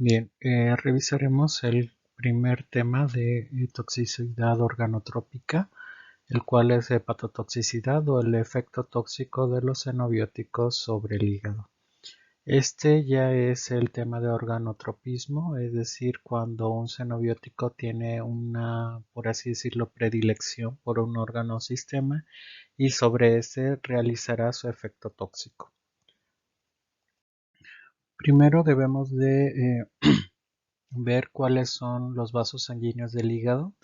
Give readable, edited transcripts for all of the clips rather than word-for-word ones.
Bien, revisaremos el primer tema de toxicidad organotrópica, el cual es hepatotoxicidad o el efecto tóxico de los xenobióticos sobre el hígado. Este ya es el tema de organotropismo, es decir, cuando un xenobiótico tiene una, por así decirlo, predilección por un órgano o sistema y sobre este realizará su efecto tóxico. Primero debemos de ver cuáles son los vasos sanguíneos del hígado.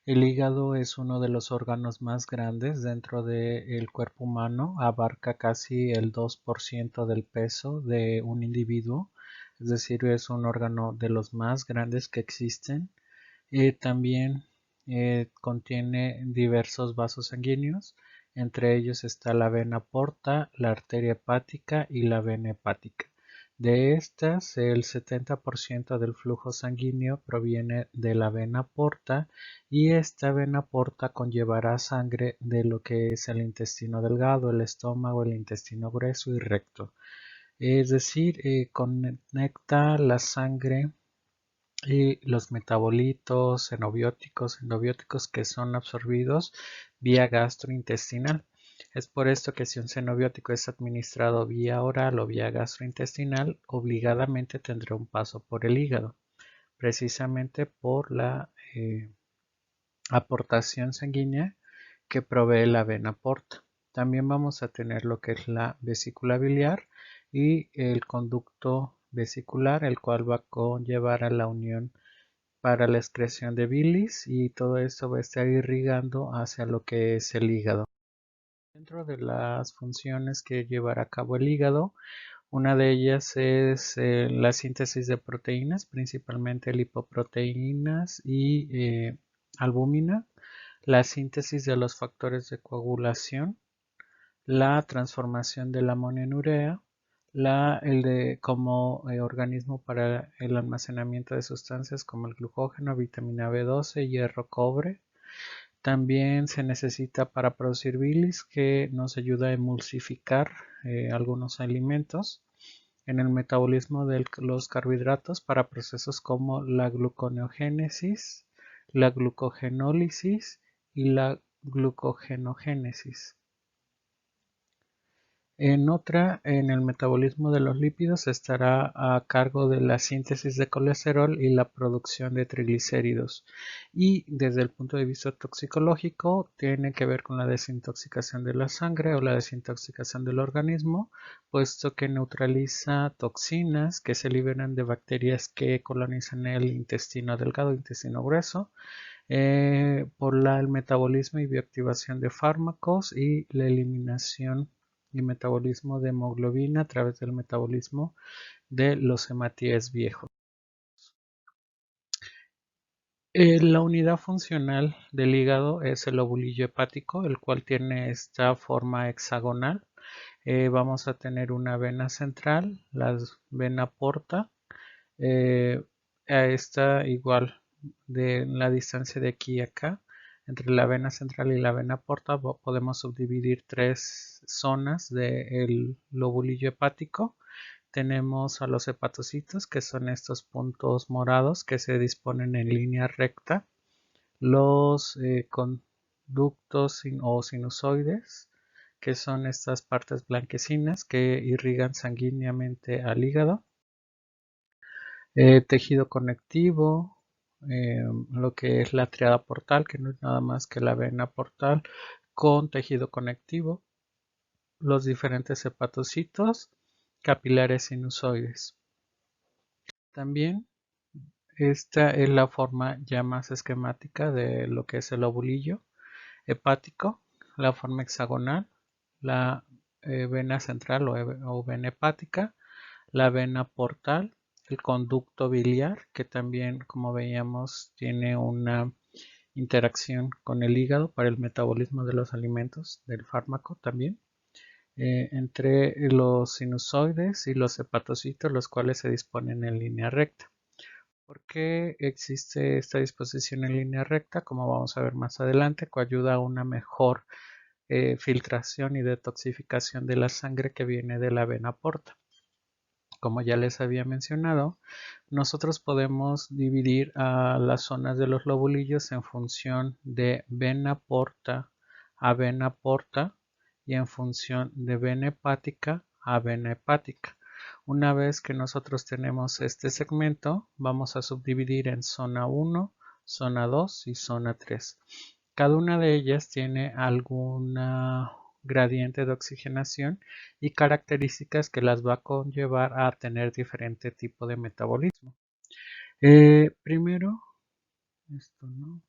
El hígado es uno de los órganos más grandes dentro del cuerpo humano, abarca casi el 2% del peso de un individuo, es decir, es un órgano de los más grandes que existen. También contiene diversos vasos sanguíneos, entre ellos está la vena porta, la arteria hepática y la vena hepática. De estas, el 70% del flujo sanguíneo proviene de la vena porta y esta vena porta conllevará sangre de lo que es el intestino delgado, el estómago, el intestino grueso y recto. Es decir, conecta la sangre y los metabolitos xenobióticos, endobióticos que son absorbidos vía gastrointestinal. Es por esto que si un xenobiótico es administrado vía oral o vía gastrointestinal, obligadamente tendrá un paso por el hígado, precisamente por la aportación sanguínea que provee la vena porta. También vamos a tener lo que es la vesícula biliar y el conducto vesicular, el cual va a conllevar a la unión para la excreción de bilis y todo esto va a estar irrigando hacia lo que es el hígado. Dentro de las funciones que llevará a cabo el hígado, una de ellas es la síntesis de proteínas, principalmente lipoproteínas y albúmina, la síntesis de los factores de coagulación, la transformación del amonio en urea, como organismo para el almacenamiento de sustancias como el glucógeno, vitamina B12, hierro, cobre. También se necesita para producir bilis que nos ayuda a emulsificar algunos alimentos en el metabolismo de los carbohidratos para procesos como la gluconeogénesis, la glucogenólisis y la glucogenogénesis. En el metabolismo de los lípidos estará a cargo de la síntesis de colesterol y la producción de triglicéridos. Y desde el punto de vista toxicológico, tiene que ver con la desintoxicación de la sangre o la desintoxicación del organismo, puesto que neutraliza toxinas que se liberan de bacterias que colonizan el intestino delgado, intestino grueso, por el metabolismo y bioactivación de fármacos y la eliminación y metabolismo de hemoglobina a través del metabolismo de los hematíes viejos. La unidad funcional del hígado es el lobulillo hepático, el cual tiene esta forma hexagonal. Vamos a tener una vena central, la vena porta, a esta igual de la distancia de aquí a acá. Entre la vena central y la vena porta podemos subdividir tres zonas del lobulillo hepático. Tenemos a los hepatocitos, que son estos puntos morados que se disponen en línea recta. Los conductos o sinusoides, que son estas partes blanquecinas que irrigan sanguíneamente al hígado. Tejido conectivo, lo que es la triada portal, que no es nada más que la vena portal con tejido conectivo, los diferentes hepatocitos, capilares sinusoides. También esta es la forma ya más esquemática de lo que es el lobulillo hepático, la forma hexagonal, la vena central o vena hepática, la vena portal, el conducto biliar, que también, como veíamos, tiene una interacción con el hígado para el metabolismo de los alimentos, del fármaco también, entre los sinusoides y los hepatocitos, los cuales se disponen en línea recta. ¿Por qué existe esta disposición en línea recta? Como vamos a ver más adelante, que ayuda a una mejor filtración y detoxificación de la sangre que viene de la vena porta. Como ya les había mencionado, nosotros podemos dividir a las zonas de los lobulillos en función de vena porta a vena porta y en función de vena hepática a vena hepática. Una vez que nosotros tenemos este segmento, vamos a subdividir en zona 1, zona 2 y zona 3. Cada una de ellas tiene alguna gradiente de oxigenación y características que las va a conllevar a tener diferente tipo de metabolismo. Primero, esto no.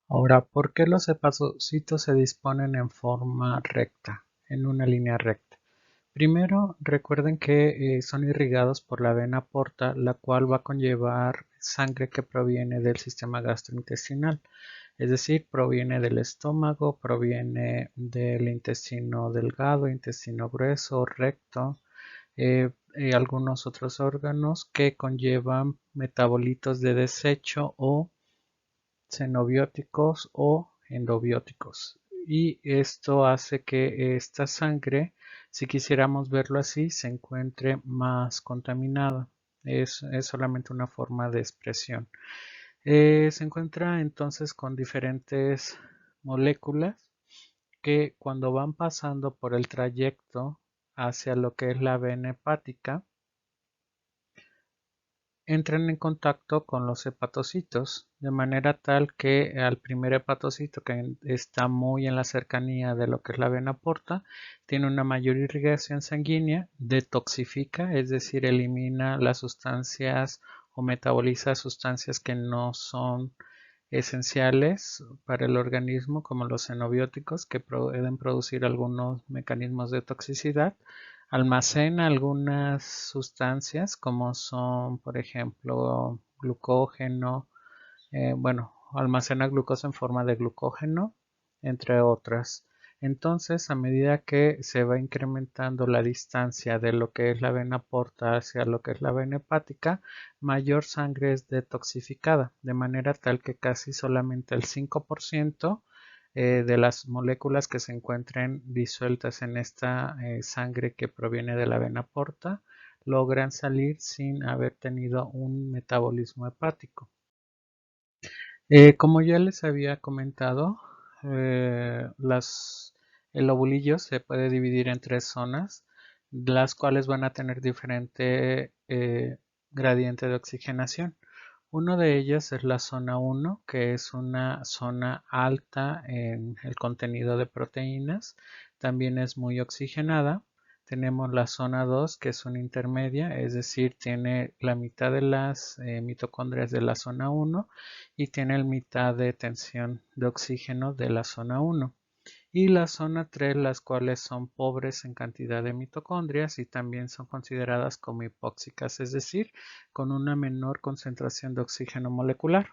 Ahora, ¿por qué los hepatocitos se disponen en forma recta, en una línea recta? Primero, recuerden que son irrigados por la vena porta, la cual va a conllevar sangre que proviene del sistema gastrointestinal. Es decir, proviene del estómago, proviene del intestino delgado, intestino grueso, recto, algunos otros órganos que conllevan metabolitos de desecho o xenobióticos o endobióticos. Y esto hace que esta sangre, si quisiéramos verlo así, se encuentre más contaminada. Es solamente una forma de expresión. Se encuentra entonces con diferentes moléculas que cuando van pasando por el trayecto hacia lo que es la vena hepática, entran en contacto con los hepatocitos, de manera tal que al primer hepatocito, que está muy en la cercanía de lo que es la vena porta, tiene una mayor irrigación sanguínea, detoxifica, es decir, elimina las sustancias o metaboliza sustancias que no son esenciales para el organismo, como los xenobióticos, que pueden producir algunos mecanismos de toxicidad. Almacena algunas sustancias como son, por ejemplo, glucógeno, almacena glucosa en forma de glucógeno, entre otras. Entonces, a medida que se va incrementando la distancia de lo que es la vena porta hacia lo que es la vena hepática, mayor sangre es detoxificada, de manera tal que casi solamente el 5% de las moléculas que se encuentren disueltas en esta sangre que proviene de la vena porta logran salir sin haber tenido un metabolismo hepático. Como ya les había comentado, el ovulillo se puede dividir en tres zonas, las cuales van a tener diferente gradiente de oxigenación. Uno de ellas es la zona 1, que es una zona alta en el contenido de proteínas. También es muy oxigenada. Tenemos la zona 2, que es una intermedia, es decir, tiene la mitad de las mitocondrias de la zona 1 y tiene la mitad de tensión de oxígeno de la zona 1. Y la zona 3, las cuales son pobres en cantidad de mitocondrias y también son consideradas como hipóxicas, es decir, con una menor concentración de oxígeno molecular.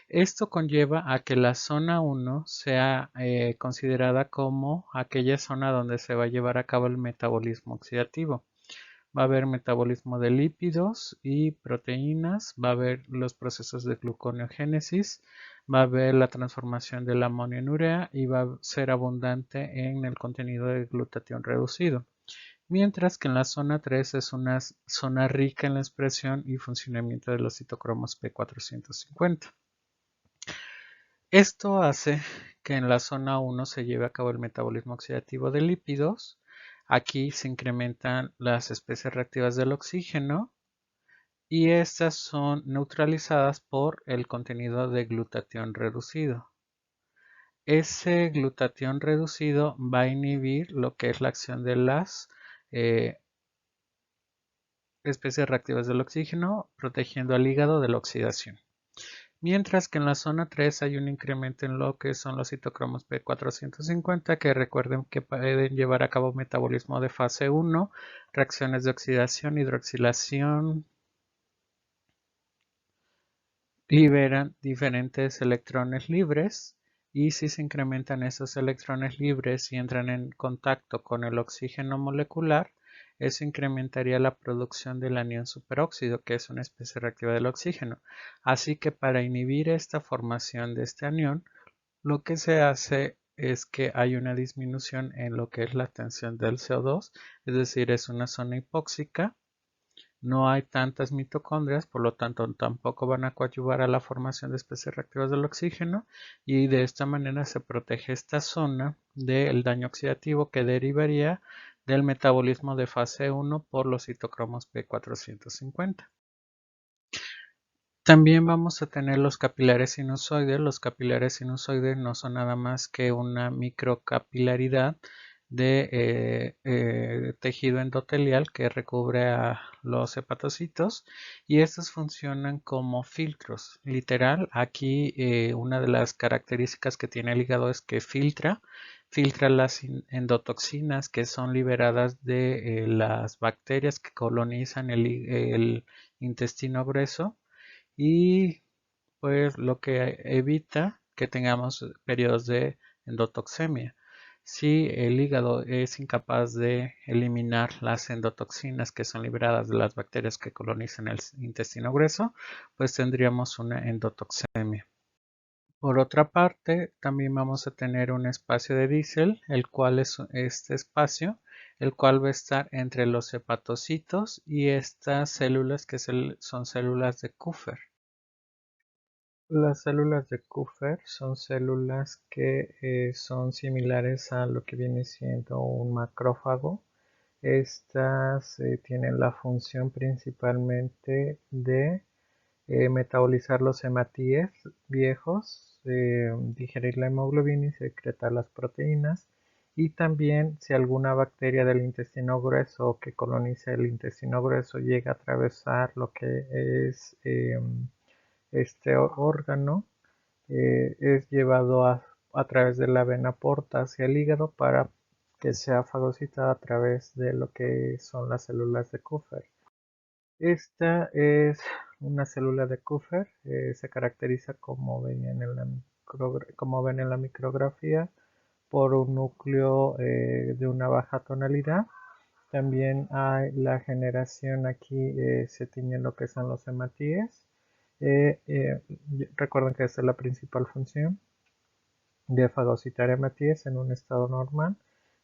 Esto conlleva a que la zona 1 sea considerada como aquella zona donde se va a llevar a cabo el metabolismo oxidativo. Va a haber metabolismo de lípidos y proteínas, va a haber los procesos de gluconeogénesis, va a haber la transformación del amonio en urea y va a ser abundante en el contenido de glutatión reducido. Mientras que en la zona 3 es una zona rica en la expresión y funcionamiento de los citocromos P450. Esto hace que en la zona 1 se lleve a cabo el metabolismo oxidativo de lípidos. Aquí se incrementan las especies reactivas del oxígeno y estas son neutralizadas por el contenido de glutatión reducido. Ese glutatión reducido va a inhibir lo que es la acción de las especies reactivas del oxígeno, protegiendo al hígado de la oxidación. Mientras que en la zona 3 hay un incremento en lo que son los citocromos P450, que recuerden que pueden llevar a cabo metabolismo de fase 1, reacciones de oxidación, hidroxilación, liberan diferentes electrones libres y si se incrementan esos electrones libres y entran en contacto con el oxígeno molecular, eso incrementaría la producción del anión superóxido, que es una especie reactiva del oxígeno. Así que para inhibir esta formación de este anión, lo que se hace es que hay una disminución en lo que es la tensión del CO2, es decir, es una zona hipóxica. No hay tantas mitocondrias, por lo tanto tampoco van a coadyuvar a la formación de especies reactivas del oxígeno y de esta manera se protege esta zona del daño oxidativo que derivaría del metabolismo de fase 1 por los citocromos P450. También vamos a tener los capilares sinusoides. Los capilares sinusoides no son nada más que una microcapilaridad de tejido endotelial que recubre a los hepatocitos y estos funcionan como filtros. Literal, aquí una de las características que tiene el hígado es que filtra las endotoxinas que son liberadas de las bacterias que colonizan el intestino grueso y pues lo que evita que tengamos periodos de endotoxemia. Si el hígado es incapaz de eliminar las endotoxinas que son liberadas de las bacterias que colonizan el intestino grueso, pues tendríamos una endotoxemia. Por otra parte, también vamos a tener un espacio de Diésel, el cual es este espacio, el cual va a estar entre los hepatocitos y estas células que son células de Kupffer. Las células de Kupffer son células que son similares a lo que viene siendo un macrófago. Estas tienen la función principalmente de metabolizar los hematíes viejos, digerir la hemoglobina y secretar las proteínas. Y también si alguna bacteria del intestino grueso que coloniza el intestino grueso llega a atravesar lo que es este órgano, es llevado a través de la vena porta hacia el hígado para que sea fagocitada a través de lo que son las células de Kupffer. Esta es una célula de Kupffer, se caracteriza como ven en la micrografía por un núcleo de una baja tonalidad. También hay la generación aquí, se tiñen lo que son los hematíes. Recuerden que esta es la principal función de fagocitar hematíes en un estado normal,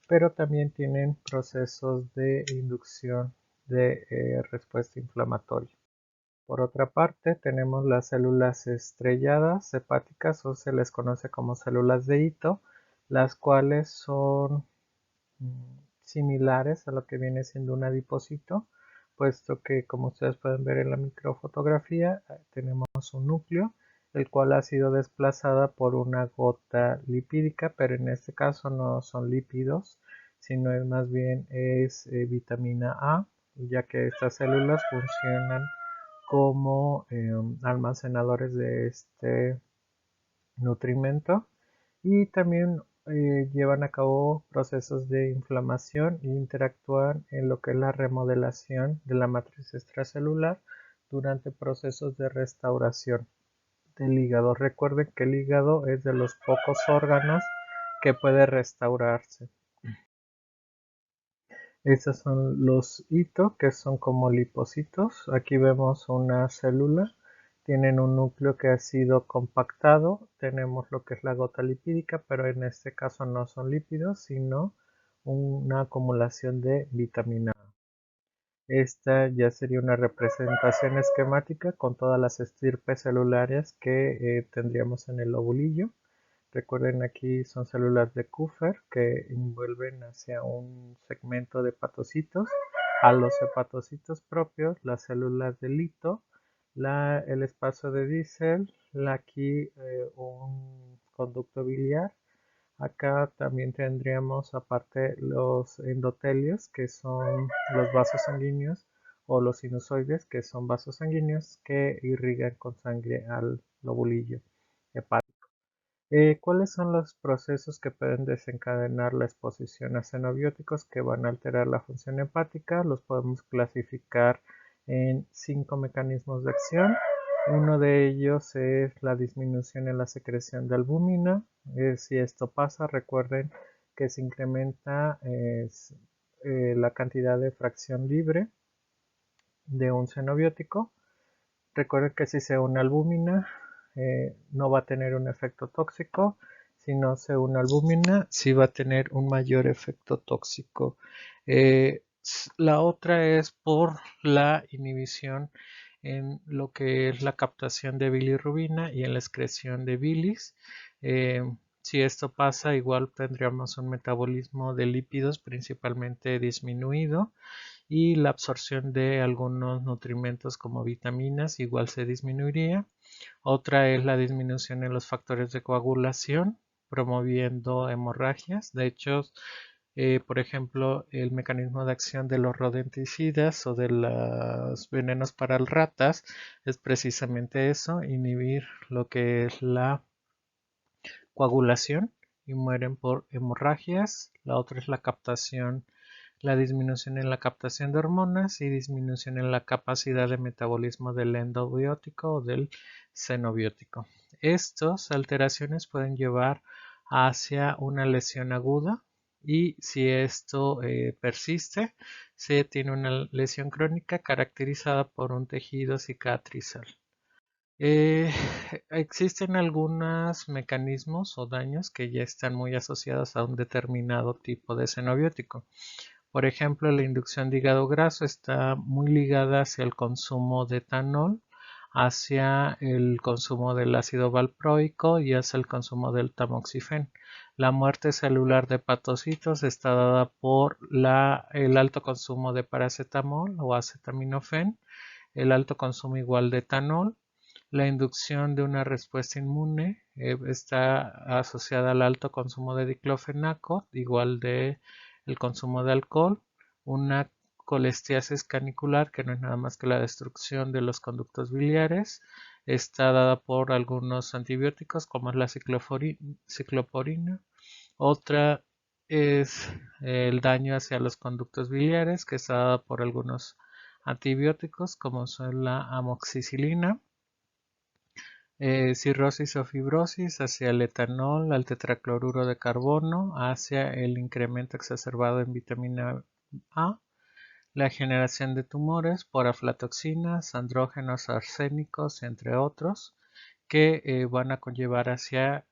pero también tienen procesos de inducción de respuesta inflamatoria. Por otra parte, tenemos las células estrelladas hepáticas o se les conoce como células de Ito, las cuales son similares a lo que viene siendo un adipocito, puesto que como ustedes pueden ver en la microfotografía, tenemos un núcleo, el cual ha sido desplazada por una gota lipídica, pero en este caso no son lípidos, sino es más bien es vitamina A, ya que estas células funcionan como almacenadores de este nutrimento y también llevan a cabo procesos de inflamación e interactúan en lo que es la remodelación de la matriz extracelular durante procesos de restauración del hígado. Recuerden que el hígado es de los pocos órganos que puede restaurarse. Estos son los hito, que son como lipocitos. Aquí vemos una célula. Tienen un núcleo que ha sido compactado. Tenemos lo que es la gota lipídica, pero en este caso no son lípidos, sino una acumulación de vitamina A. Esta ya sería una representación esquemática con todas las estirpes celulares que tendríamos en el ovulillo. Recuerden, aquí son células de Kupffer que envuelven hacia un segmento de hepatocitos. A los hepatocitos propios, las células de Lito, el espacio de Diésel, aquí un conducto biliar. Acá también tendríamos aparte los endotelios, que son los vasos sanguíneos, o los sinusoides, que son vasos sanguíneos que irrigan con sangre al lobulillo hepático. ¿Cuáles son los procesos que pueden desencadenar la exposición a xenobióticos que van a alterar la función hepática? Los podemos clasificar en 5 mecanismos de acción. Uno de ellos es la disminución en la secreción de albúmina. Si esto pasa, recuerden que se incrementa la cantidad de fracción libre de un xenobiótico. Recuerden que si se une albúmina, no va a tener un efecto tóxico, si no se une albúmina, sí va a tener un mayor efecto tóxico. La otra es por la inhibición en lo que es la captación de bilirrubina y en la excreción de bilis. Si esto pasa, igual tendríamos un metabolismo de lípidos principalmente disminuido y la absorción de algunos nutrimentos como vitaminas igual se disminuiría. Otra es la disminución en los factores de coagulación, promoviendo hemorragias. De hecho, por ejemplo, el mecanismo de acción de los rodenticidas o de los venenos para ratas es precisamente eso, inhibir lo que es la coagulación y mueren por hemorragias. La otra es la disminución en la captación de hormonas y disminución en la capacidad de metabolismo del endobiótico o del xenobiótico. Estas alteraciones pueden llevar hacia una lesión aguda y si esto persiste, se tiene una lesión crónica caracterizada por un tejido cicatrizal. Eh, Existen algunos mecanismos o daños que ya están muy asociados a un determinado tipo de xenobiótico. Por ejemplo, la inducción de hígado graso está muy ligada hacia el consumo de etanol, hacia el consumo del ácido valproico y hacia el consumo del tamoxifeno. La muerte celular de hepatocitos está dada por el alto consumo de paracetamol o acetaminofén, el alto consumo igual de etanol. La inducción de una respuesta inmune está asociada al alto consumo de diclofenaco, igual de el consumo de alcohol, una colestiasis canicular, que no es nada más que la destrucción de los conductos biliares, está dada por algunos antibióticos como es la cicloporina. Otra es el daño hacia los conductos biliares, que está dada por algunos antibióticos como son la amoxicilina. Cirrosis o fibrosis hacia el etanol, al tetracloruro de carbono, hacia el incremento exacerbado en vitamina A, la generación de tumores por aflatoxinas, andrógenos arsénicos, entre otros, que van a conllevar hacia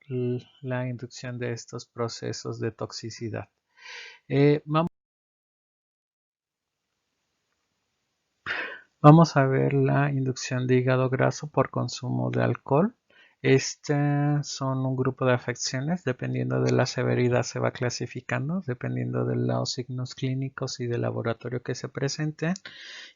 la inducción de estos procesos de toxicidad. Vamos a ver la inducción de hígado graso por consumo de alcohol. Estas son un grupo de afecciones, dependiendo de la severidad se va clasificando, dependiendo de los signos clínicos y del laboratorio que se presente.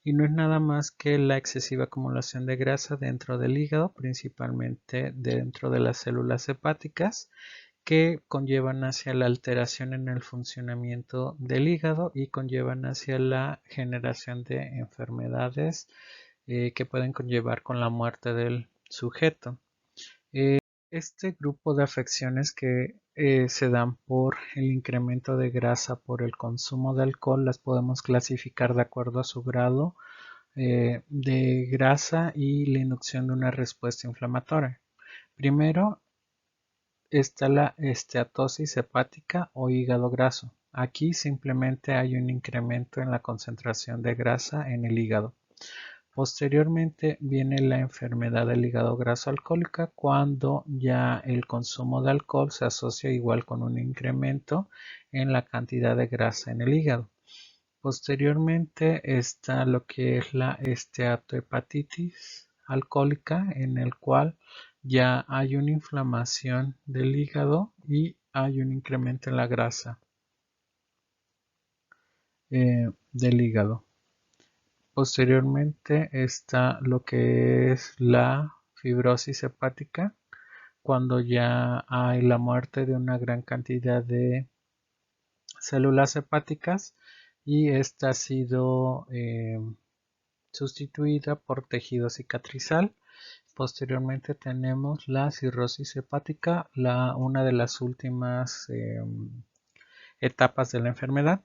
Y no es nada más que la excesiva acumulación de grasa dentro del hígado, principalmente dentro de las células hepáticas, que conllevan hacia la alteración en el funcionamiento del hígado y conllevan hacia la generación de enfermedades que pueden conllevar con la muerte del sujeto. Este grupo de afecciones que se dan por el incremento de grasa por el consumo de alcohol las podemos clasificar de acuerdo a su grado de grasa y la inducción de una respuesta inflamatoria. Primero, está la esteatosis hepática o hígado graso. Aquí simplemente hay un incremento en la concentración de grasa en el hígado. Posteriormente viene la enfermedad del hígado graso alcohólica cuando ya el consumo de alcohol se asocia igual con un incremento en la cantidad de grasa en el hígado. Posteriormente está lo que es la esteatohepatitis alcohólica, en el cual ya hay una inflamación del hígado y hay un incremento en la grasa del hígado. Posteriormente está lo que es la fibrosis hepática, cuando ya hay la muerte de una gran cantidad de células hepáticas y esta ha sido sustituida por tejido cicatrizal. Posteriormente tenemos la cirrosis hepática, una de las últimas etapas de la enfermedad.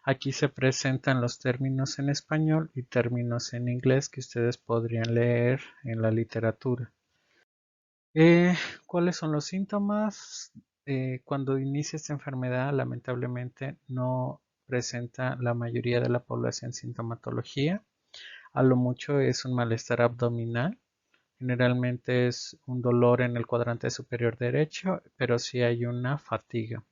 Aquí se presentan los términos en español y términos en inglés que ustedes podrían leer en la literatura. ¿Cuáles son los síntomas? Cuando inicia esta enfermedad, lamentablemente no presenta la mayoría de la población sintomatología. A lo mucho es un malestar abdominal, Generalmente es un dolor en el cuadrante superior derecho, pero sí hay una fatiga.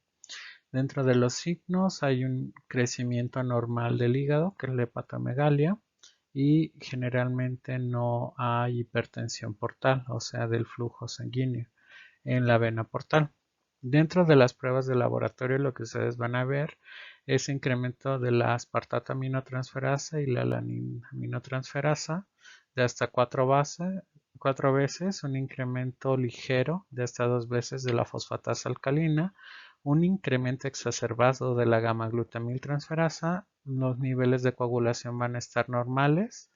Dentro de los signos hay un crecimiento anormal del hígado, que es la hepatomegalia, y generalmente no hay hipertensión portal, o sea, del flujo sanguíneo en la vena portal. Dentro de las pruebas de laboratorio lo que ustedes van a ver es incremento de la aspartato aminotransferasa y la alanina aminotransferasa de hasta 4 veces, un incremento ligero de hasta 2 veces de la fosfatasa alcalina, un incremento exacerbado de la gamma-glutamiltransferasa, los niveles de coagulación van a estar normales,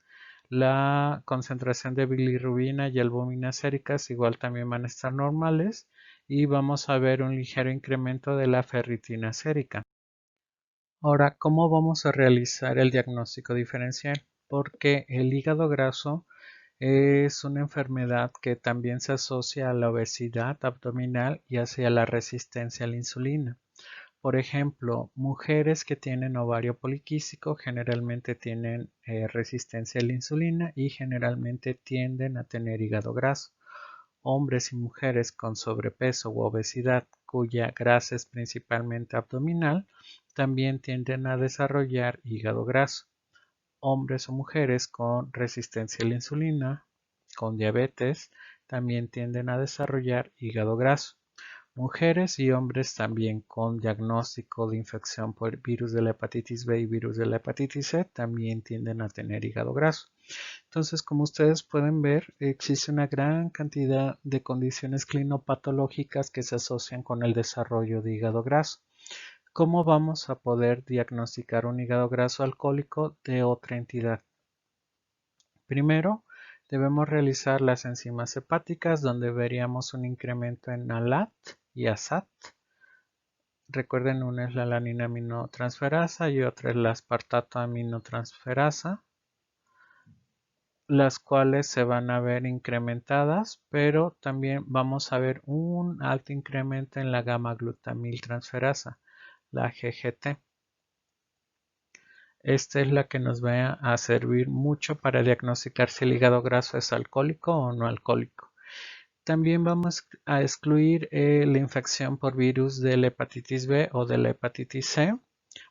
la concentración de bilirrubina y albúminas séricas igual también van a estar normales y vamos a ver un ligero incremento de la ferritina sérica. Ahora, ¿cómo vamos a realizar el diagnóstico diferencial? Porque el hígado graso es una enfermedad que también se asocia a la obesidad abdominal y hacia la resistencia a la insulina. Por ejemplo, mujeres que tienen ovario poliquístico generalmente tienen resistencia a la insulina y generalmente tienden a tener hígado graso. Hombres y mujeres con sobrepeso u obesidad cuya grasa es principalmente abdominal también tienden a desarrollar hígado graso. Hombres o mujeres con resistencia a la insulina, con diabetes, también tienden a desarrollar hígado graso. Mujeres y hombres también con diagnóstico de infección por virus de la hepatitis B y virus de la hepatitis C también tienden a tener hígado graso. Entonces, como ustedes pueden ver, existe una gran cantidad de condiciones clinopatológicas que se asocian con el desarrollo de hígado graso. ¿Cómo vamos a poder diagnosticar un hígado graso alcohólico de otra entidad? Primero, debemos realizar las enzimas hepáticas donde veríamos un incremento en ALAT y ASAT. Recuerden, una es la alanina aminotransferasa y otra es la aspartato aminotransferasa, las cuales se van a ver incrementadas, pero también vamos a ver un alto incremento en la gamma-glutamiltransferasa, la GGT. Esta es la que nos va a servir mucho para diagnosticar si el hígado graso es alcohólico o no alcohólico. También vamos a excluir la infección por virus de la hepatitis B o de la hepatitis C.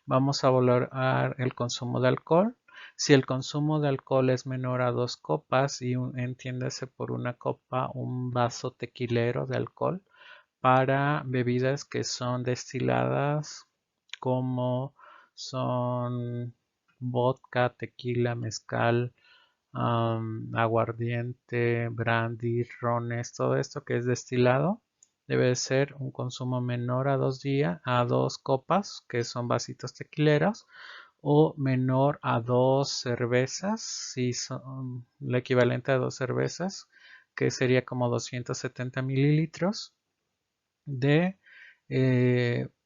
Vamos a valorar el consumo de alcohol. Si el consumo de alcohol es menor a 2 copas y entiéndase por una copa un vaso tequilero de alcohol para bebidas que son destiladas como son vodka, tequila, mezcal, aguardiente, brandy, rones, todo esto que es destilado debe ser un consumo menor a 2 copas, que son vasitos tequileros, o menor a 2 cervezas, si son el equivalente a 2 cervezas, que sería como 270 mililitros de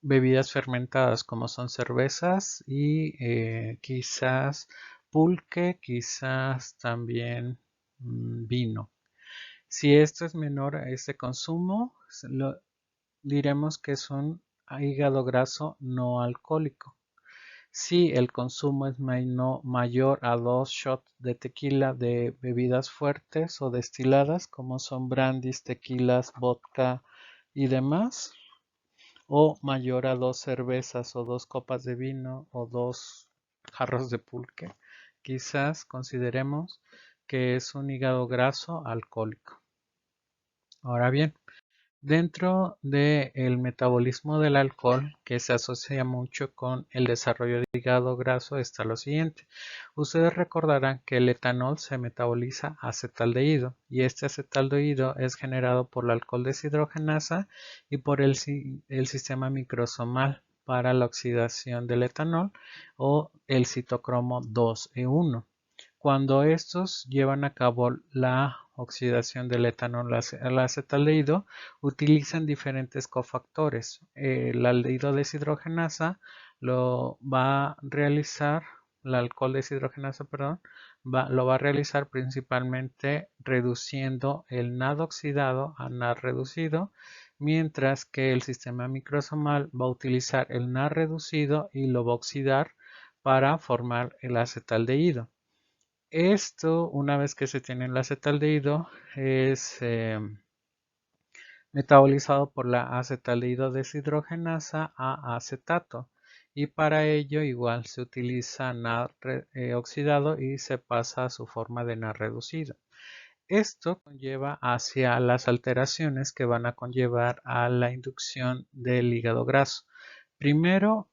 bebidas fermentadas como son cervezas y quizás pulque, quizás también vino. Si esto es menor a este consumo, diremos que es un hígado graso no alcohólico. Si el consumo es mayor a 2 shots de tequila de bebidas fuertes o destiladas como son brandis, tequilas, vodka y demás, o mayor a 2 cervezas o 2 copas de vino o 2 jarros de pulque, quizás consideremos que es un hígado graso alcohólico. Ahora bien, dentro del metabolismo del alcohol, que se asocia mucho con el desarrollo de hígado graso, está lo siguiente. Ustedes recordarán que el etanol se metaboliza a acetaldehído y este acetaldehído es generado por la alcohol deshidrogenasa y por el sistema microsomal para la oxidación del etanol o el citocromo 2E1. Cuando estos llevan a cabo la oxidación del etanol al acetaldehído, utilizan diferentes cofactores. El aldehído deshidrogenasa lo va a realizar, el alcohol deshidrogenasa, perdón, lo va a realizar principalmente reduciendo el NAD oxidado a NAD reducido, mientras que el sistema microsomal va a utilizar el NAD reducido y lo va a oxidar para formar el acetaldehído. Esto, una vez que se tiene el acetaldehído, es metabolizado por la acetaldehído deshidrogenasa a acetato. Y para ello igual se utiliza NAD oxidado y se pasa a su forma de NAD reducido. Esto conlleva hacia las alteraciones que van a conllevar a la inducción del hígado graso. Primero,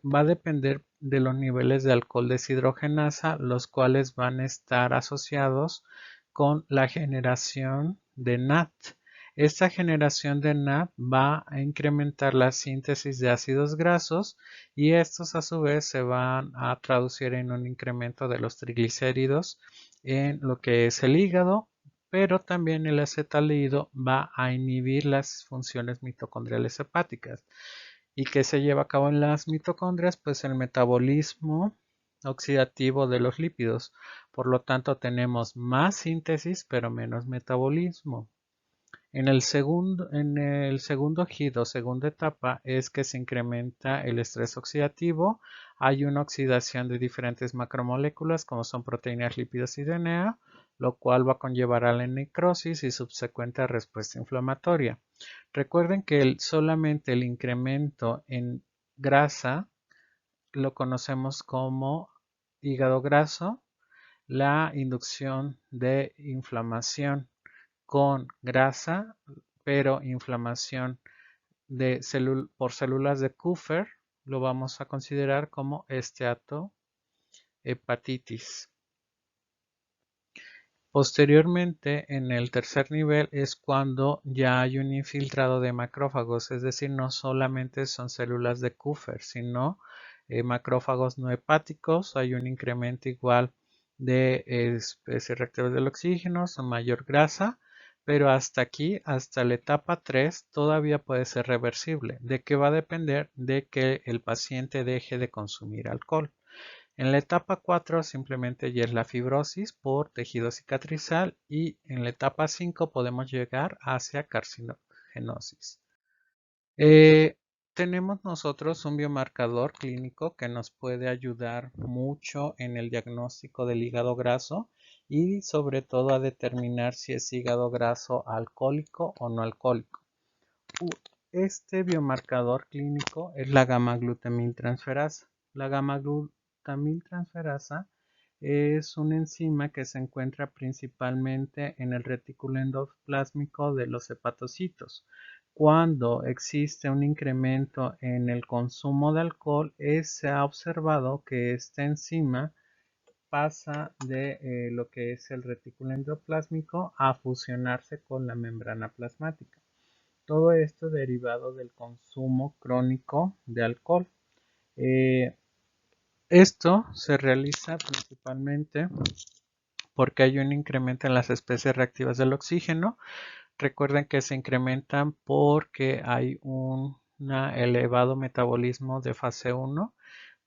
va a depender de los niveles de alcohol deshidrogenasa, los cuales van a estar asociados con la generación de NAD. Esta generación de NAD va a incrementar la síntesis de ácidos grasos y estos a su vez se van a traducir en un incremento de los triglicéridos en lo que es el hígado, pero también el acetaldehído va a inhibir las funciones mitocondriales hepáticas. ¿Y qué se lleva a cabo en las mitocondrias? Pues el metabolismo oxidativo de los lípidos. Por lo tanto, tenemos más síntesis, pero menos metabolismo. En el segundo hit o segunda etapa es que se incrementa el estrés oxidativo. Hay una oxidación de diferentes macromoléculas como son proteínas, lípidos y DNA, lo cual va a conllevar a la necrosis y subsecuente respuesta inflamatoria. Recuerden que solamente el incremento en grasa lo conocemos como hígado graso, la inducción de inflamación con grasa, pero inflamación por células de Kupffer, lo vamos a considerar como esteatohepatitis. Posteriormente, en el tercer nivel es cuando ya hay un infiltrado de macrófagos, es decir, no solamente son células de Kupffer, sino macrófagos no hepáticos, hay un incremento igual de especies reactivas del oxígeno, son mayor grasa, pero hasta aquí, hasta la etapa 3, todavía puede ser reversible. ¿De qué va a depender? De que el paciente deje de consumir alcohol. En la etapa 4 simplemente ya es la fibrosis por tejido cicatrizal y en la etapa 5 podemos llegar hacia carcinogenosis. Eh, Tenemos nosotros un biomarcador clínico que nos puede ayudar mucho en el diagnóstico del hígado graso y sobre todo a determinar si es hígado graso alcohólico o no alcohólico. Este biomarcador clínico es la gamma-glutamiltransferasa. La gamma-glutamiltransferasa es una enzima que se encuentra principalmente en el retículo endoplásmico de los hepatocitos. Cuando existe un incremento en el consumo de alcohol, se ha observado que esta enzima pasa de lo que es el retículo endoplásmico a fusionarse con la membrana plasmática. Todo esto derivado del consumo crónico de alcohol. Eh, Esto se realiza principalmente porque hay un incremento en las especies reactivas del oxígeno. Recuerden que se incrementan porque hay un elevado metabolismo de fase 1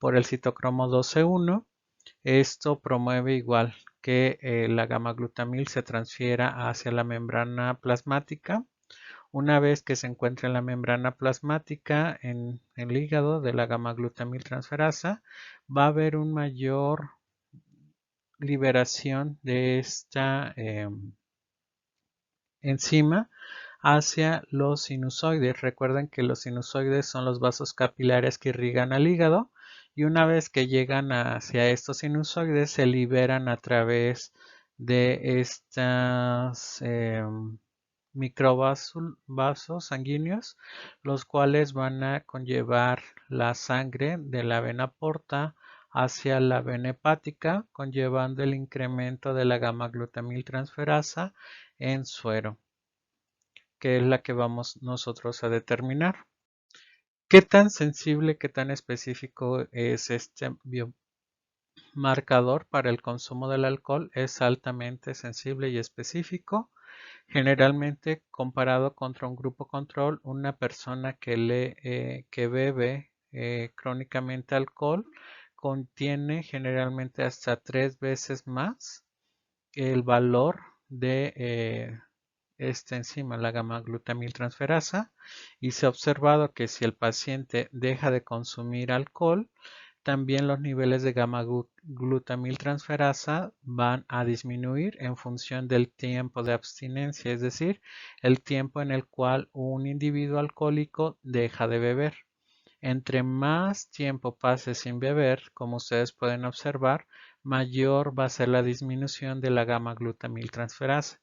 por el citocromo 12-1. Esto promueve igual que la gamma-glutamil se transfiera hacia la membrana plasmática. Una vez que se encuentra en la membrana plasmática en el hígado de la gamma-glutamiltransferasa, va a haber una mayor liberación de esta enzima hacia los sinusoides. Recuerden que los sinusoides son los vasos capilares que irrigan al hígado y una vez que llegan hacia estos sinusoides se liberan a través de estas microvasos sanguíneos, los cuales van a conllevar la sangre de la vena porta hacia la vena hepática, conllevando el incremento de la gamma-glutamiltransferasa en suero, que es la que vamos nosotros a determinar. ¿Qué tan sensible, qué tan específico es este biomarcador para el consumo del alcohol? Es altamente sensible y específico. Generalmente, comparado contra un grupo control, una persona que bebe crónicamente alcohol contiene generalmente hasta 3 veces más el valor de esta enzima, la gamma-glutamiltransferasa, y se ha observado que si el paciente deja de consumir alcohol, también los niveles de gamma-glutamiltransferasa van a disminuir en función del tiempo de abstinencia, es decir, el tiempo en el cual un individuo alcohólico deja de beber. Entre más tiempo pase sin beber, como ustedes pueden observar, mayor va a ser la disminución de la gamma-glutamiltransferasa.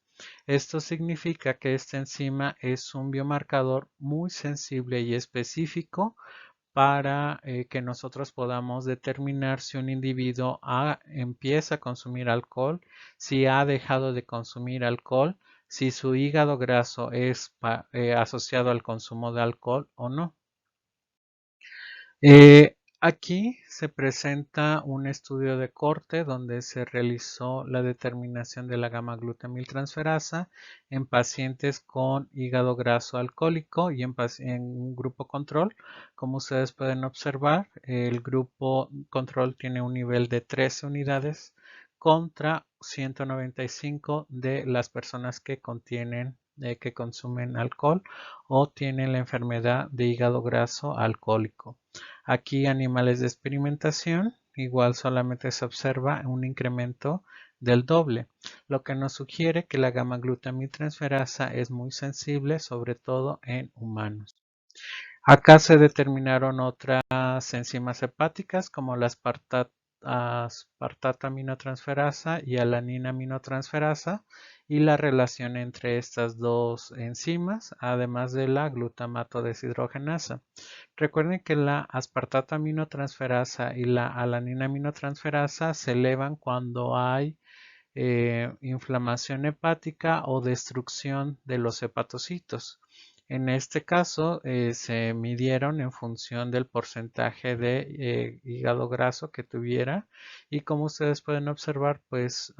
Esto significa que esta enzima es un biomarcador muy sensible y específico para que nosotros podamos determinar si un individuo empieza a consumir alcohol, si ha dejado de consumir alcohol, si su hígado graso es asociado al consumo de alcohol o no. Aquí se presenta un estudio de corte donde se realizó la determinación de la gamma-glutamiltransferasa en pacientes con hígado graso alcohólico y en un grupo control. Como ustedes pueden observar, el grupo control tiene un nivel de 13 unidades contra 195 de las personas que que consumen alcohol o tienen la enfermedad de hígado graso alcohólico. Aquí animales de experimentación, igual solamente se observa un incremento del doble, lo que nos sugiere que la gamma-glutamiltransferasa es muy sensible, sobre todo en humanos. Acá se determinaron otras enzimas hepáticas como la aspartata aminotransferasa y alanina aminotransferasa y la relación entre estas dos enzimas, además de la glutamato deshidrogenasa. Recuerden que la aspartata aminotransferasa y la alanina aminotransferasa se elevan cuando hay inflamación hepática o destrucción de los hepatocitos. En este caso se midieron en función del porcentaje de hígado graso que tuviera y como ustedes pueden observar pues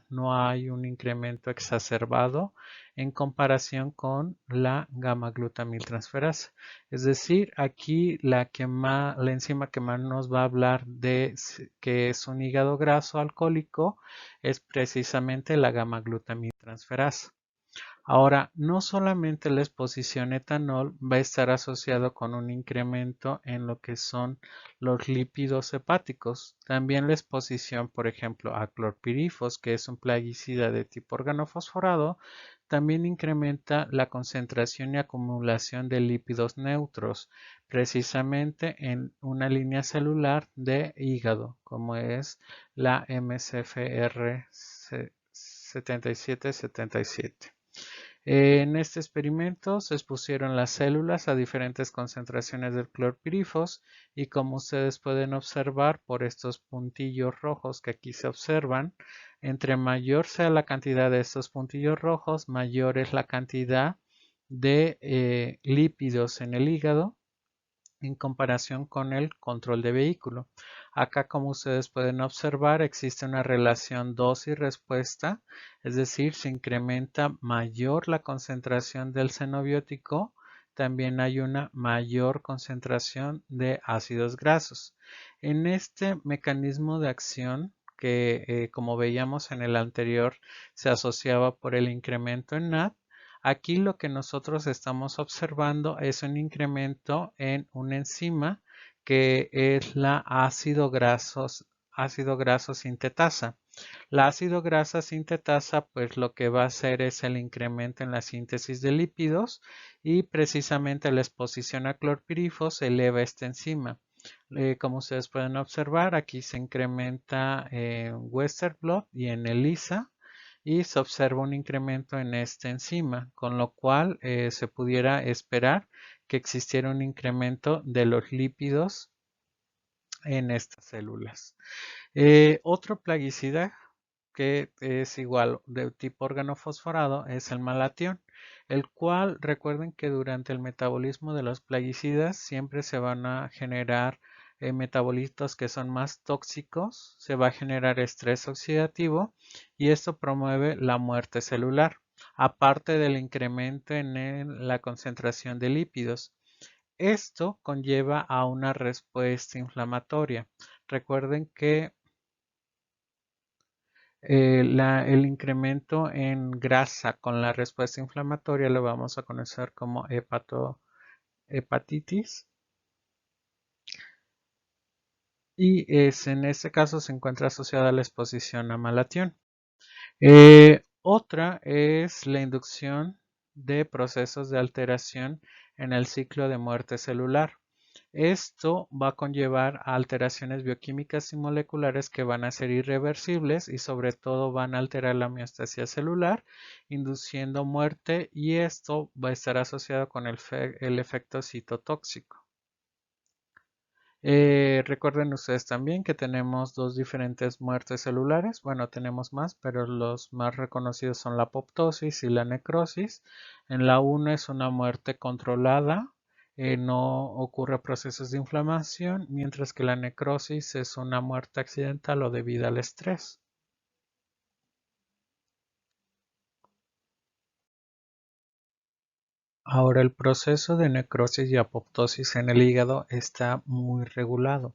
no hay un incremento exacerbado en comparación con la gamma-glutamiltransferasa. Es decir, aquí la enzima que más nos va a hablar de que es un hígado graso alcohólico es precisamente la gamma-glutamiltransferasa. Ahora, no solamente la exposición a etanol va a estar asociado con un incremento en lo que son los lípidos hepáticos, también la exposición, por ejemplo, a clorpirifos, que es un plaguicida de tipo organofosforado, también incrementa la concentración y acumulación de lípidos neutros, precisamente en una línea celular de hígado, como es la MCFR 7777. En este experimento se expusieron las células a diferentes concentraciones del clorpirifos y como ustedes pueden observar por estos puntillos rojos que aquí se observan, entre mayor sea la cantidad de estos puntillos rojos, mayor es la cantidad de lípidos en el hígado en comparación con el control de vehículo. Acá, como ustedes pueden observar, existe una relación dosis-respuesta, es decir, se incrementa mayor la concentración del xenobiótico, también hay una mayor concentración de ácidos grasos. En este mecanismo de acción, que como veíamos en el anterior, se asociaba por el incremento en NAD, aquí lo que nosotros estamos observando es un incremento en una enzima que es la ácido graso sintetasa. La ácido grasa sintetasa pues lo que va a hacer es el incremento en la síntesis de lípidos y precisamente la exposición a clorpirifos eleva esta enzima. Como ustedes pueden observar, aquí se incrementa en Western blot y en ELISA y se observa un incremento en esta enzima, con lo cual se pudiera esperar que existiera un incremento de los lípidos en estas células. Otro plaguicida que es igual de tipo organofosforado es el malatión, el cual recuerden que durante el metabolismo de los plaguicidas siempre se van a generar metabolitos que son más tóxicos, se va a generar estrés oxidativo y esto promueve la muerte celular, aparte del incremento en la concentración de lípidos. Esto conlleva a una respuesta inflamatoria. Recuerden que el incremento en grasa con la respuesta inflamatoria lo vamos a conocer como hepatitis. y en este caso se encuentra asociada a la exposición a malatión. Otra es la inducción de procesos de alteración en el ciclo de muerte celular. Esto va a conllevar a alteraciones bioquímicas y moleculares que van a ser irreversibles y sobre todo van a alterar la homeostasia celular, induciendo muerte, y esto va a estar asociado con el efecto citotóxico. Recuerden ustedes también que tenemos dos diferentes muertes celulares. Bueno, tenemos más, pero los más reconocidos son la apoptosis y la necrosis. En la 1 es una muerte controlada, no ocurre procesos de inflamación, mientras que la necrosis es una muerte accidental o debida al estrés. Ahora, el proceso de necrosis y apoptosis en el hígado está muy regulado,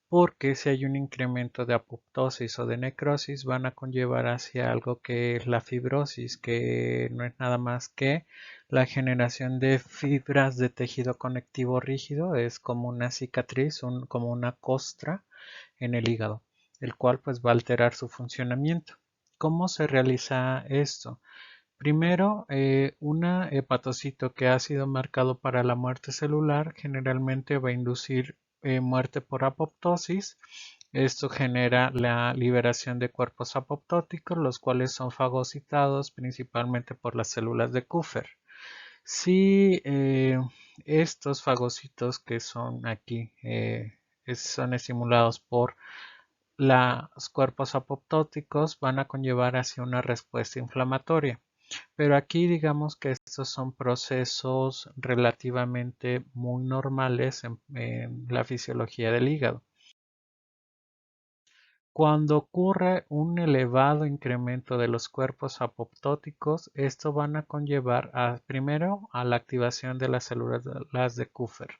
porque si hay un incremento de apoptosis o de necrosis van a conllevar hacia algo que es la fibrosis, que no es nada más que la generación de fibras de tejido conectivo rígido, es como una cicatriz, como una costra en el hígado, el cual pues va a alterar su funcionamiento. ¿Cómo se realiza esto? Primero, un hepatocito que ha sido marcado para la muerte celular generalmente va a inducir muerte por apoptosis. Esto genera la liberación de cuerpos apoptóticos, los cuales son fagocitados principalmente por las células de Kupffer. Si estos fagocitos que son aquí son estimulados por los cuerpos apoptóticos, van a conllevar hacia una respuesta inflamatoria. Pero aquí digamos que estos son procesos relativamente muy normales en la fisiología del hígado. Cuando ocurre un elevado incremento de los cuerpos apoptóticos, esto van a conllevar primero a la activación de las células de Kupffer.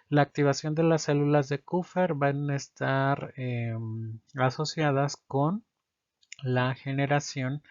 La activación de las células de Kupffer van a estar asociadas con la generación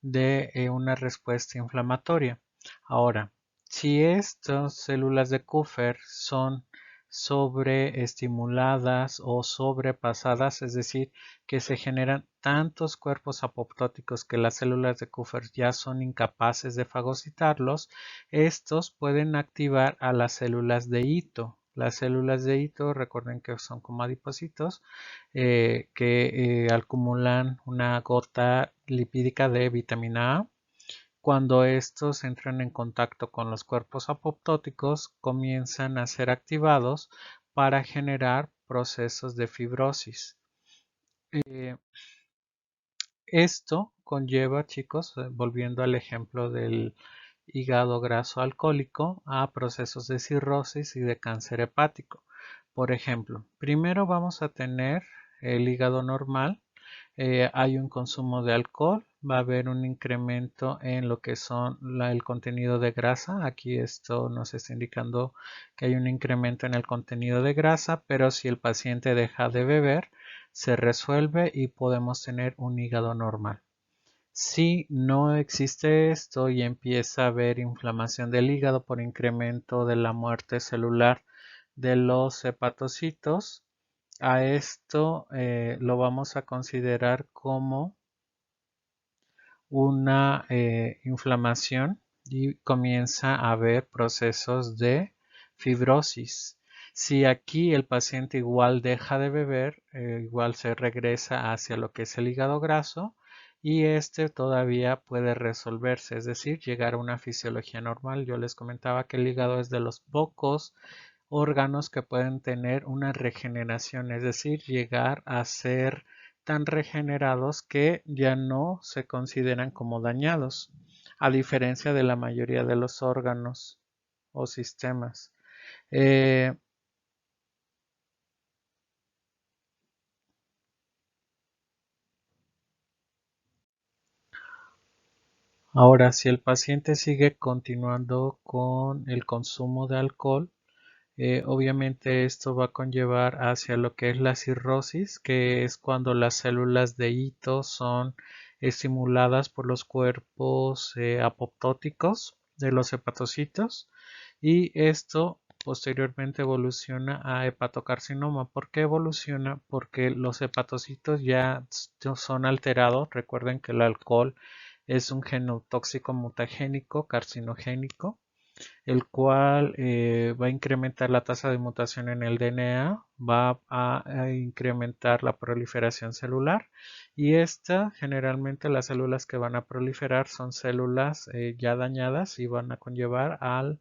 de una respuesta inflamatoria. Ahora, si estas células de Kupffer son sobreestimuladas o sobrepasadas, es decir, que se generan tantos cuerpos apoptóticos que las células de Kupffer ya son incapaces de fagocitarlos, estos pueden activar a las células de hito. Las células de hito, recuerden que son como adipocitos, que acumulan una gota lipídica de vitamina A. Cuando estos entran en contacto con los cuerpos apoptóticos, comienzan a ser activados para generar procesos de fibrosis. Eh, Esto conlleva, chicos, volviendo al ejemplo del hígado graso alcohólico, a procesos de cirrosis y de cáncer hepático. Por ejemplo, primero vamos a tener el hígado normal, hay un consumo de alcohol, va a haber un incremento en lo que son el contenido de grasa. Aquí esto nos está indicando que hay un incremento en el contenido de grasa, pero si el paciente deja de beber, se resuelve y podemos tener un hígado normal. Si no existe esto y empieza a haber inflamación del hígado por incremento de la muerte celular de los hepatocitos, a esto lo vamos a considerar como una inflamación y comienza a haber procesos de fibrosis. Si aquí el paciente igual deja de beber, igual se regresa hacia lo que es el hígado graso y este todavía puede resolverse, es decir, llegar a una fisiología normal. Yo les comentaba que el hígado es de los pocos órganos que pueden tener una regeneración, es decir, llegar a ser tan regenerados que ya no se consideran como dañados, a diferencia de la mayoría de los órganos o sistemas. Eh, Ahora, si el paciente sigue continuando con el consumo de alcohol, obviamente esto va a conllevar hacia lo que es la cirrosis, que es cuando las células de hito son estimuladas por los cuerpos apoptóticos de los hepatocitos, y esto posteriormente evoluciona a hepatocarcinoma. ¿Por qué evoluciona? Porque los hepatocitos ya son alterados. Recuerden que el alcohol es un genotóxico mutagénico, carcinogénico, el cual va a incrementar la tasa de mutación en el DNA, va a incrementar la proliferación celular y esta generalmente las células que van a proliferar son células ya dañadas y van a conllevar a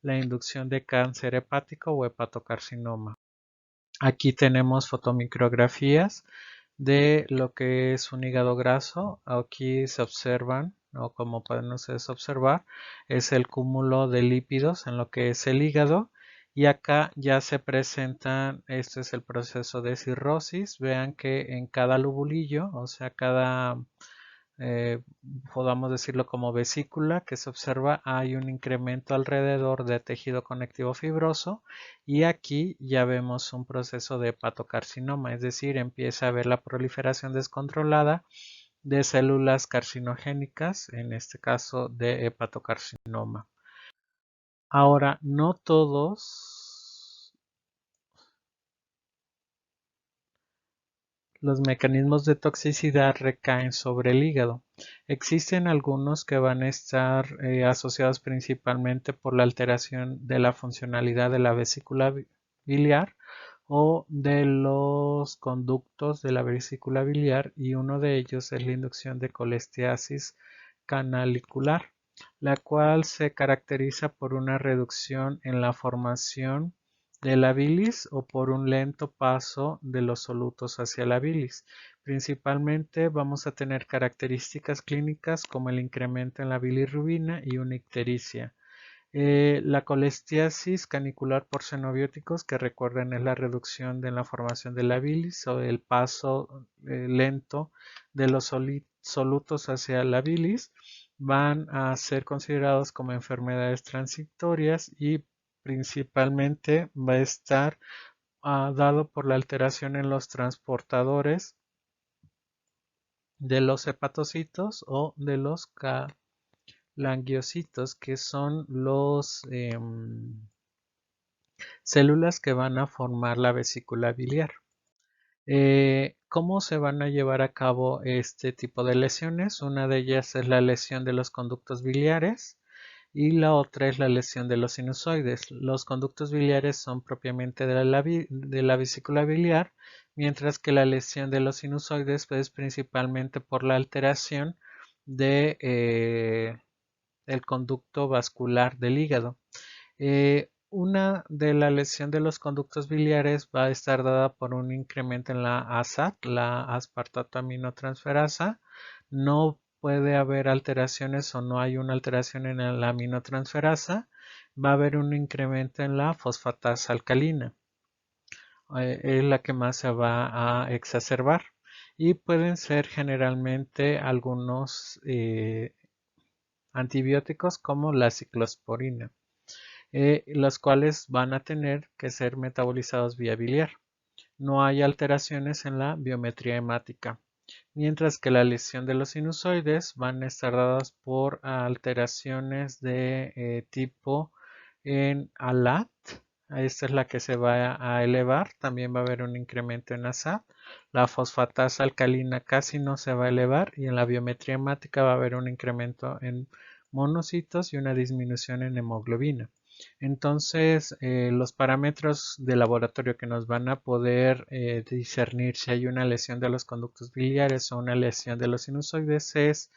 la inducción de cáncer hepático o hepatocarcinoma. Aquí tenemos fotomicrografías de lo que es un hígado graso. Aquí se observan, o como pueden ustedes observar, es el cúmulo de lípidos en lo que es el hígado. Y acá ya se presentan, este es el proceso de cirrosis. Vean que en cada lobulillo, o sea, cada eh, podamos decirlo como vesícula que se observa, hay un incremento alrededor de tejido conectivo fibroso y aquí ya vemos un proceso de hepatocarcinoma, es decir, empieza a haber la proliferación descontrolada de células carcinogénicas, en este caso de hepatocarcinoma. Ahora, no todos los mecanismos de toxicidad recaen sobre el hígado. Existen algunos que van a estar asociados principalmente por la alteración de la funcionalidad de la vesícula biliar o de los conductos de la vesícula biliar y uno de ellos es la inducción de colesteasis canalicular, la cual se caracteriza por una reducción en la formación de la bilis o por un lento paso de los solutos hacia la bilis. Principalmente vamos a tener características clínicas como el incremento en la bilirrubina y una ictericia. La colestiasis canicular por xenobióticos, que recuerden es la reducción de la formación de la bilis o el paso lento de los solutos hacia la bilis, van a ser considerados como enfermedades transitorias y principalmente va a estar dado por la alteración en los transportadores de los hepatocitos o de los langiocitos, que son los células que van a formar la vesícula biliar. ¿Cómo se van a llevar a cabo este tipo de lesiones? Una de ellas es la lesión de los conductos biliares y la otra es la lesión de los sinusoides. Los conductos biliares son propiamente de la vesícula biliar, mientras que la lesión de los sinusoides es principalmente por la alteración de el conducto vascular del hígado. Una de la lesión de los conductos biliares va a estar dada por un incremento en la ASAT, la aspartato aminotransferasa. No puede haber alteraciones o no hay una alteración en la aminotransferasa. Va a haber un incremento en la fosfatasa alcalina. Es la que más se va a exacerbar. Y pueden ser generalmente algunos antibióticos como la ciclosporina, los cuales van a tener que ser metabolizados vía biliar. No hay alteraciones en la biometría hemática, mientras que la lesión de los sinusoides van a estar dadas por alteraciones de tipo en ALAT. Esta es la que se va a elevar. También va a haber un incremento en ASAT. La fosfatasa alcalina casi no se va a elevar y en la biometría hemática va a haber un incremento en monocitos y una disminución en hemoglobina. Entonces, los parámetros de laboratorio que nos van a poder discernir si hay una lesión de los conductos biliares o una lesión de los sinusoides es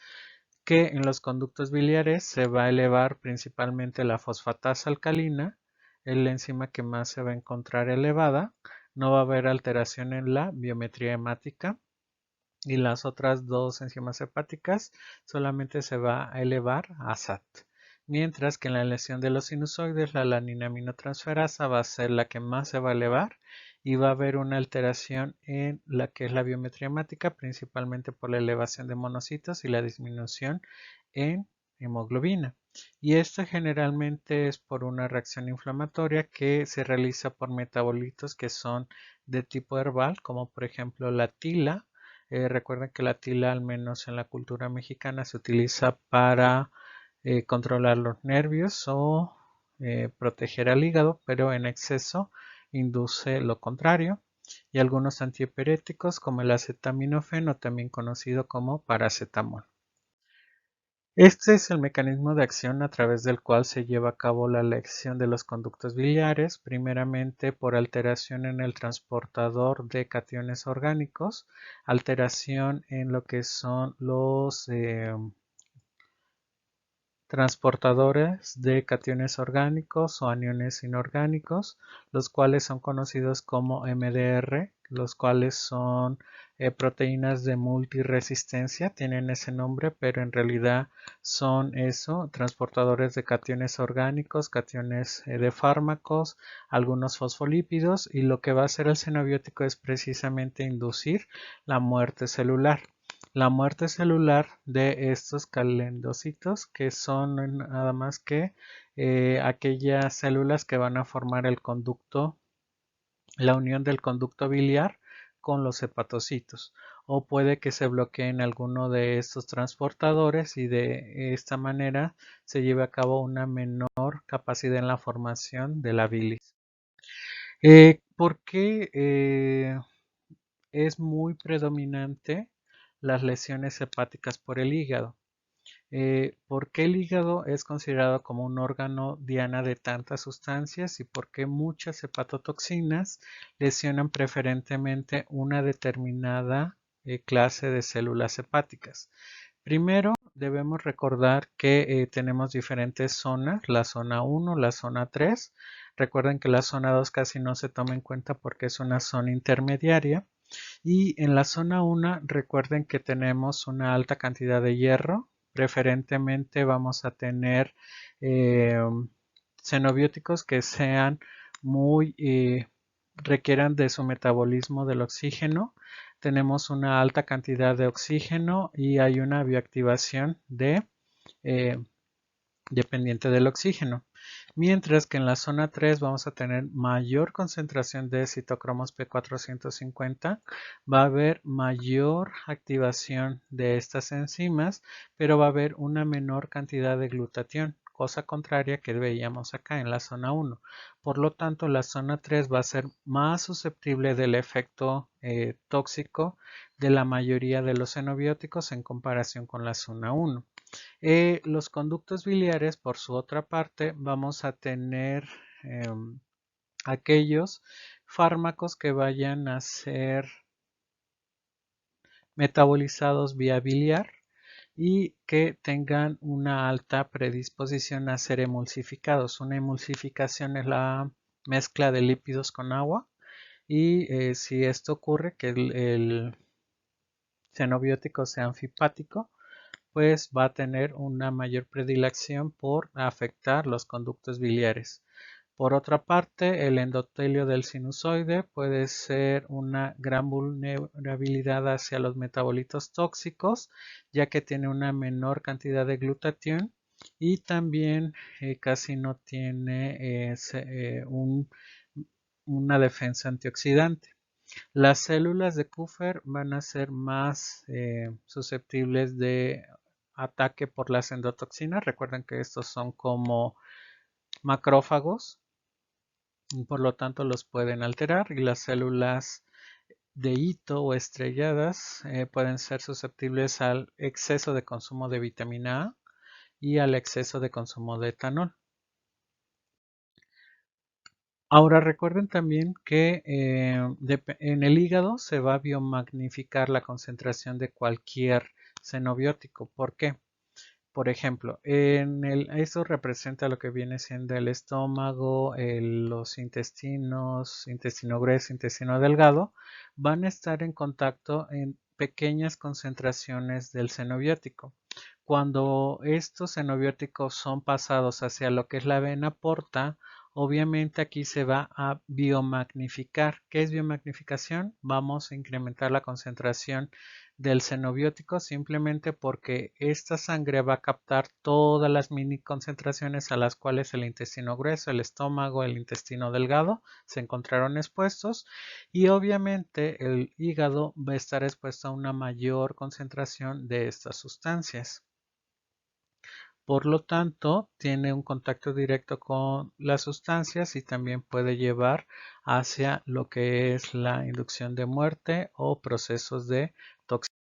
que en los conductos biliares se va a elevar principalmente la fosfatasa alcalina, es la enzima que más se va a encontrar elevada, no va a haber alteración en la biometría hemática y las otras dos enzimas hepáticas solamente se va a elevar a SAT. Mientras que en la lesión de los sinusoides la alanina aminotransferasa va a ser la que más se va a elevar y va a haber una alteración en la que es la biometría hemática, principalmente por la elevación de monocitos y la disminución en hemoglobina. Y esto generalmente es por una reacción inflamatoria que se realiza por metabolitos que son de tipo herbal, como por ejemplo la tila. Recuerden que la tila, al menos en la cultura mexicana, se utiliza para controlar los nervios o proteger al hígado, pero en exceso induce lo contrario. Y algunos antihiperéticos como el acetaminofén o también conocido como paracetamol. Este es el mecanismo de acción a través del cual se lleva a cabo la lección de los conductos biliares, primeramente por alteración en el transportador de cationes orgánicos, alteración en lo que son los transportadores de cationes orgánicos o aniones inorgánicos, los cuales son conocidos como MDR, los cuales son proteínas de multiresistencia, tienen ese nombre, pero en realidad son eso, transportadores de cationes orgánicos, cationes de fármacos, algunos fosfolípidos, y lo que va a hacer el xenobiótico es precisamente inducir la muerte celular. La muerte celular de estos calendocitos, que son nada más que aquellas células que van a formar el conducto, la unión del conducto biliar con los hepatocitos, o puede que se bloqueen alguno de estos transportadores y de esta manera se lleve a cabo una menor capacidad en la formación de la bilis. ¿Por qué es muy predominante las lesiones hepáticas por el hígado? ¿Por qué el hígado es considerado como un órgano diana de tantas sustancias y por qué muchas hepatotoxinas lesionan preferentemente una determinada clase de células hepáticas? Primero, debemos recordar que tenemos diferentes zonas, la zona 1, la zona 3. Recuerden que la zona 2 casi no se toma en cuenta porque es una zona intermediaria. Y en la zona 1 recuerden que tenemos una alta cantidad de hierro. Preferentemente vamos a tener xenobióticos que sean muy requieran de su metabolismo del oxígeno. Tenemos una alta cantidad de oxígeno y hay una bioactivación dependiente del oxígeno. Mientras que en la zona 3 vamos a tener mayor concentración de citocromos P450, va a haber mayor activación de estas enzimas, pero va a haber una menor cantidad de glutatión, cosa contraria que veíamos acá en la zona 1. Por lo tanto, la zona 3 va a ser más susceptible del efecto tóxico de la mayoría de los xenobióticos en comparación con la zona 1. Los conductos biliares, por su otra parte, vamos a tener aquellos fármacos que vayan a ser metabolizados vía biliar y que tengan una alta predisposición a ser emulsificados. Una emulsificación es la mezcla de lípidos con agua y si esto ocurre, que el xenobiótico sea anfipático, pues va a tener una mayor predilección por afectar los conductos biliares. Por otra parte, el endotelio del sinusoide puede ser una gran vulnerabilidad hacia los metabolitos tóxicos, ya que tiene una menor cantidad de glutatión y también casi no tiene una defensa antioxidante. Las células de Kupffer van a ser más susceptibles de ataque por las endotoxinas. Recuerden que estos son como macrófagos y por lo tanto los pueden alterar, y las células de hito o estrelladas pueden ser susceptibles al exceso de consumo de vitamina A y al exceso de consumo de etanol. Ahora recuerden también que en el hígado se va a biomagnificar la concentración de cualquier xenobiótico. ¿Por qué? Por ejemplo, eso representa lo que viene siendo el estómago, los intestinos, intestino grueso, intestino delgado, van a estar en contacto en pequeñas concentraciones del xenobiótico. Cuando estos xenobióticos son pasados hacia lo que es la vena porta, obviamente aquí se va a biomagnificar. ¿Qué es biomagnificación? Vamos a incrementar la concentración del xenobiótico simplemente porque esta sangre va a captar todas las mini concentraciones a las cuales el intestino grueso, el estómago, el intestino delgado se encontraron expuestos, y obviamente el hígado va a estar expuesto a una mayor concentración de estas sustancias. Por lo tanto, tiene un contacto directo con las sustancias y también puede llevar hacia lo que es la inducción de muerte o procesos de toxicidad.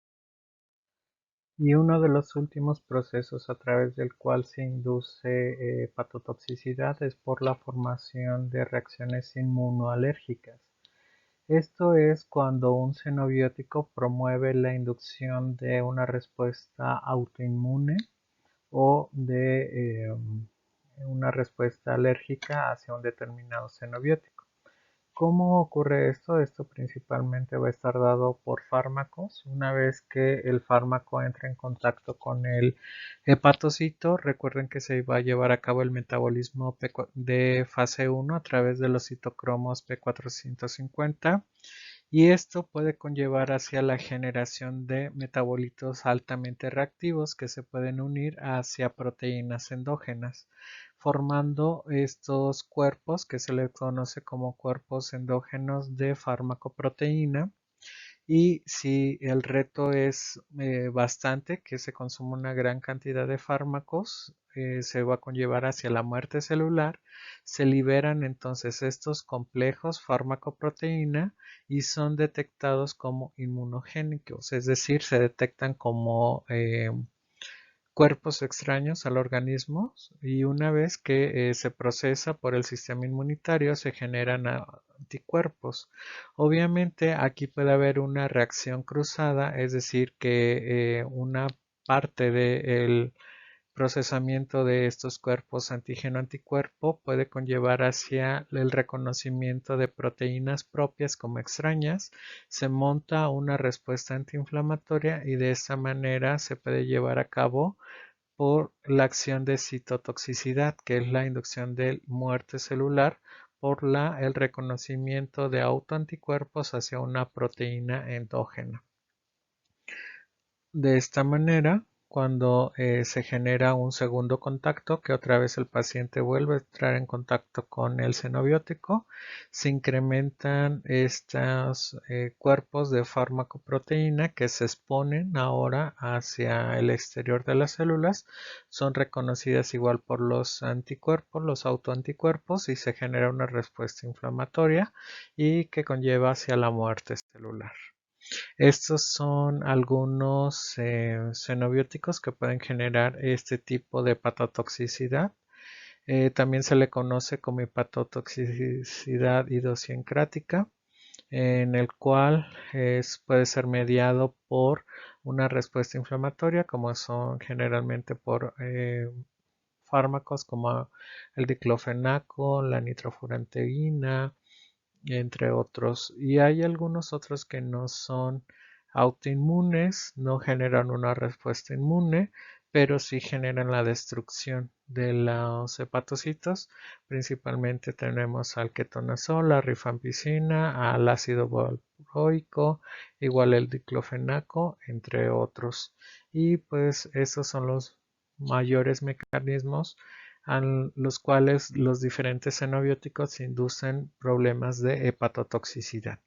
Y uno de los últimos procesos a través del cual se induce hepatotoxicidad es por la formación de reacciones inmunoalérgicas. Esto es cuando un xenobiótico promueve la inducción de una respuesta autoinmune o de una respuesta alérgica hacia un determinado xenobiótico. ¿Cómo ocurre esto? Esto principalmente va a estar dado por fármacos. Una vez que el fármaco entra en contacto con el hepatocito, recuerden que se va a llevar a cabo el metabolismo de fase 1 a través de los citocromos P450 y esto puede conllevar hacia la generación de metabolitos altamente reactivos que se pueden unir hacia proteínas endógenas, formando estos cuerpos que se les conoce como cuerpos endógenos de farmacoproteína. Y si el reto es bastante, que se consuma una gran cantidad de fármacos, se va a conllevar hacia la muerte celular, se liberan entonces estos complejos fármaco-proteína y son detectados como inmunogénicos, es decir, se detectan como cuerpos extraños al organismo y una vez que se procesa por el sistema inmunitario se generan anticuerpos. Obviamente aquí puede haber una reacción cruzada, es decir, que una parte del procesamiento de estos cuerpos antígeno-anticuerpo puede conllevar hacia el reconocimiento de proteínas propias como extrañas, se monta una respuesta antiinflamatoria y de esta manera se puede llevar a cabo por la acción de citotoxicidad, que es la inducción de muerte celular por el reconocimiento de autoanticuerpos hacia una proteína endógena. De esta manera, cuando se genera un segundo contacto, que otra vez el paciente vuelve a entrar en contacto con el xenobiótico, se incrementan estos cuerpos de farmacoproteína que se exponen ahora hacia el exterior de las células, son reconocidas igual por los anticuerpos, los autoanticuerpos, y se genera una respuesta inflamatoria y que conlleva hacia la muerte celular. Estos son algunos xenobióticos que pueden generar este tipo de hepatotoxicidad. También se le conoce como hepatotoxicidad idiosincrática, en el cual puede ser mediado por una respuesta inflamatoria, como son generalmente por fármacos como el diclofenaco, la nitrofurantoína, entre otros. Y hay algunos otros que no son autoinmunes, no generan una respuesta inmune, pero sí generan la destrucción de los hepatocitos. Principalmente tenemos al ketonazol, la rifampicina, al ácido valproico, igual el diclofenaco, entre otros. Y pues esos son los mayores mecanismos a los cuales los diferentes xenobióticos inducen problemas de hepatotoxicidad.